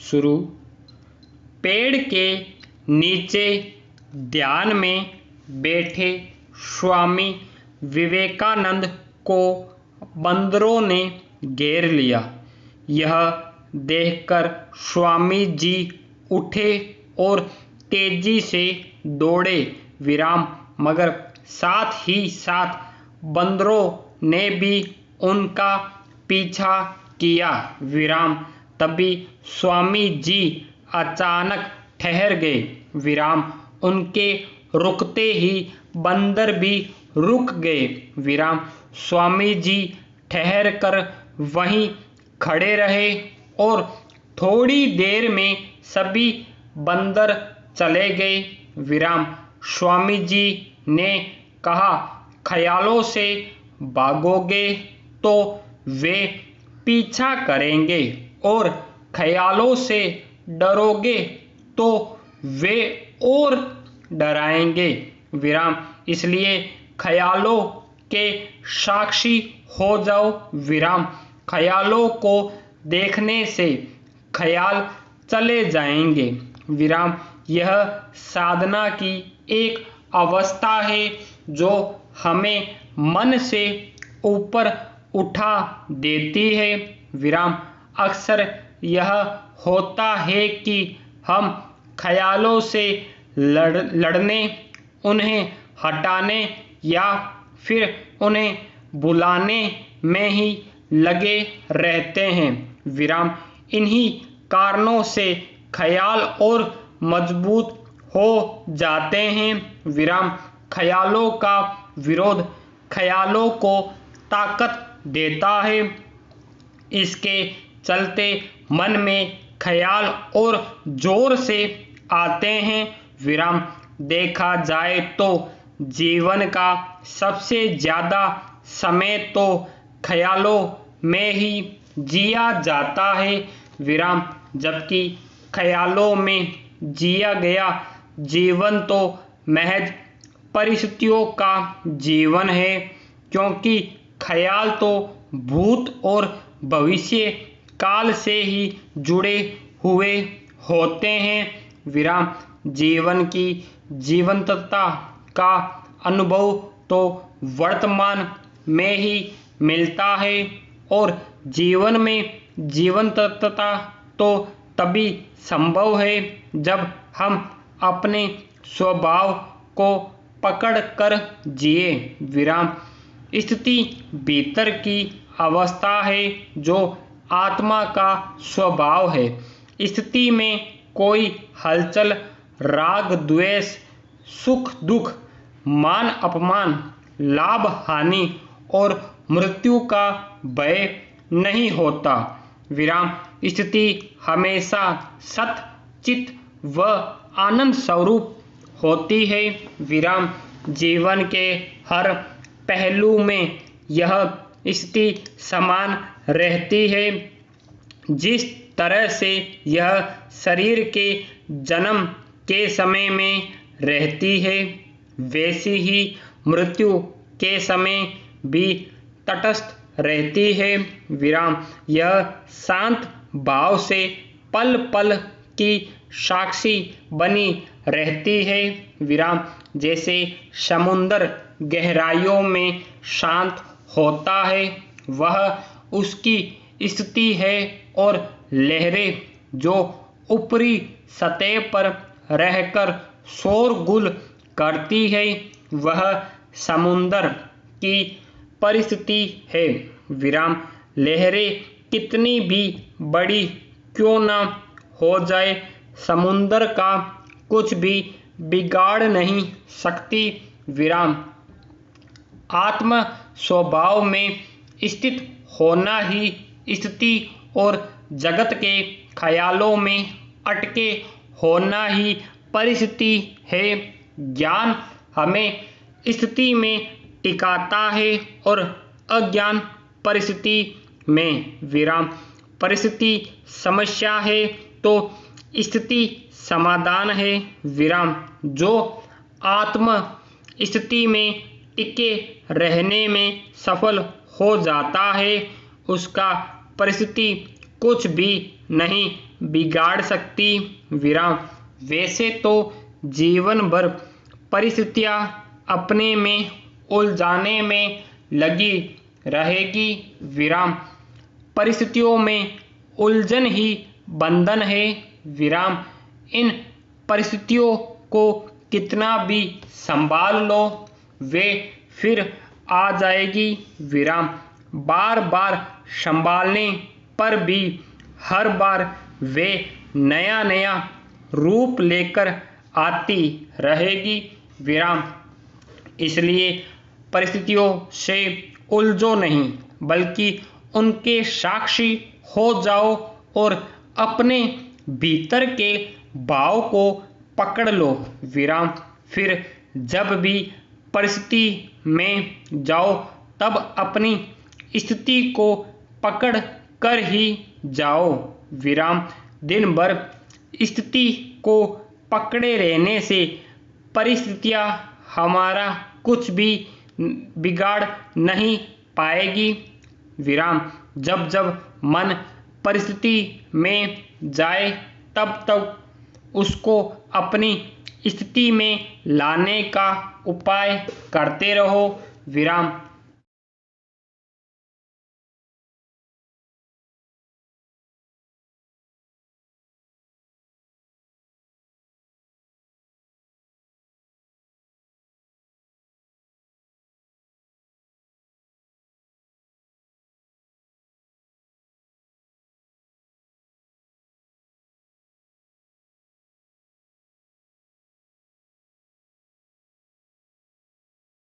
शुरू। पेड़ के नीचे ध्यान में बैठे स्वामी विवेकानंद को बंदरों ने घेर लिया। यह देखकर स्वामी जी उठे और तेजी से दौड़े विराम, मगर साथ ही साथ बंदरों ने भी उनका पीछा किया विराम। तभी स्वामी जी अचानक ठहर गए विराम। उनके रुकते ही बंदर भी रुक गए विराम। स्वामी जी ठहर कर वहीं खड़े रहे और थोड़ी देर में सभी बंदर चले गए विराम। स्वामी जी ने कहा, ख्यालों से भागोगे तो वे पीछा करेंगे और ख्यालों से डरोगे तो वे और डराएंगे विराम। इसलिए ख्यालों के साक्षी हो जाओ विराम। ख्यालों को देखने से ख्याल चले जाएंगे विराम। यह साधना की एक अवस्था है जो हमें मन से ऊपर उठा देती है विराम। अक्सर यह होता है कि हम ख्यालों से लड़ने, उन्हें हटाने या फिर उन्हें भुलाने में ही लगे रहते हैं विराम। इन्हीं कारणों से ख्याल और मजबूत हो जाते हैं विराम। ख्यालों का विरोध ख्यालों को ताकत देता है। इसके चलते मन में ख्याल और जोर से आते हैं विराम। देखा जाए तो जीवन का सबसे ज़्यादा समय तो ख्यालों में ही जिया जाता है विराम। जबकि ख्यालों में जिया गया जीवन तो महज परिस्थितियों का जीवन है, क्योंकि ख्याल तो भूत और भविष्य काल से ही जुड़े हुए होते हैं विराम। जीवन की जीवंतता का अनुभव तो वर्तमान में ही मिलता है और जीवन में जीवंतता तो तभी संभव है जब हम अपने स्वभाव को पकड़ कर जिए विराम। स्थिति भीतर की अवस्था है जो आत्मा का स्वभाव है। स्थिति में कोई हलचल, राग द्वेष, सुख दुख, मान अपमान, लाभ हानि और मृत्यु का भय नहीं होता विराम। स्थिति हमेशा सत चित व आनंद स्वरूप होती है विराम। जीवन के हर पहलू में यह स्थिति समान रहती है। जिस तरह से यह शरीर के जन्म के समय में रहती है, वैसी ही मृत्यु के समय भी तटस्थ रहती है विराम। यह शांत भाव से पल पल की साक्षी बनी रहती है विराम। जैसे समुंदर गहराइयों में शांत होता है, वह उसकी स्थिति है, और लहरें जो ऊपरी सतह पर रहकर शोरगुल करती है, वह समुंदर की परिस्थिति है विराम। लहरें कितनी भी बड़ी क्यों न हो जाए, समुंदर का कुछ भी बिगाड़ नहीं सकती विराम। आत्म स्वभाव में स्थित होना ही स्थिति और जगत के ख्यालों में अटके होना ही परिस्थिति है। ज्ञान हमें स्थिति में टिकाता है और अज्ञान परिस्थिति में विराम। परिस्थिति समस्या है तो स्थिति समाधान है विराम। जो आत्म स्थिति में टिके रहने में सफल हो जाता है, उसका परिस्थिति कुछ भी नहीं बिगाड़ सकती। विराम। वैसे तो जीवन भर परिस्थितियां अपने में उलझाने में लगी रहेगी। विराम। परिस्थितियों में उलझन ही बंधन है। विराम। इन परिस्थितियों को कितना भी संभाल लो वे फिर आ जाएगी। विराम। बार बार संभालने पर भी हर बार वे नया नया रूप लेकर आती रहेगी। विराम। इसलिए परिस्थितियों से उलझो नहीं, बल्कि उनके साक्षी हो जाओ और अपने भीतर के भाव को पकड़ लो। विराम। फिर जब भी परिस्थिति में जाओ तब अपनी स्थिति को पकड़ कर ही जाओ। विराम। दिन भर स्थिति को पकड़े रहने से परिस्थितियां हमारा कुछ भी बिगाड़ नहीं पाएगी। विराम। जब जब मन परिस्थिति में जाए तब तब उसको अपनी स्थिति में लाने का उपाय करते रहो। विराम।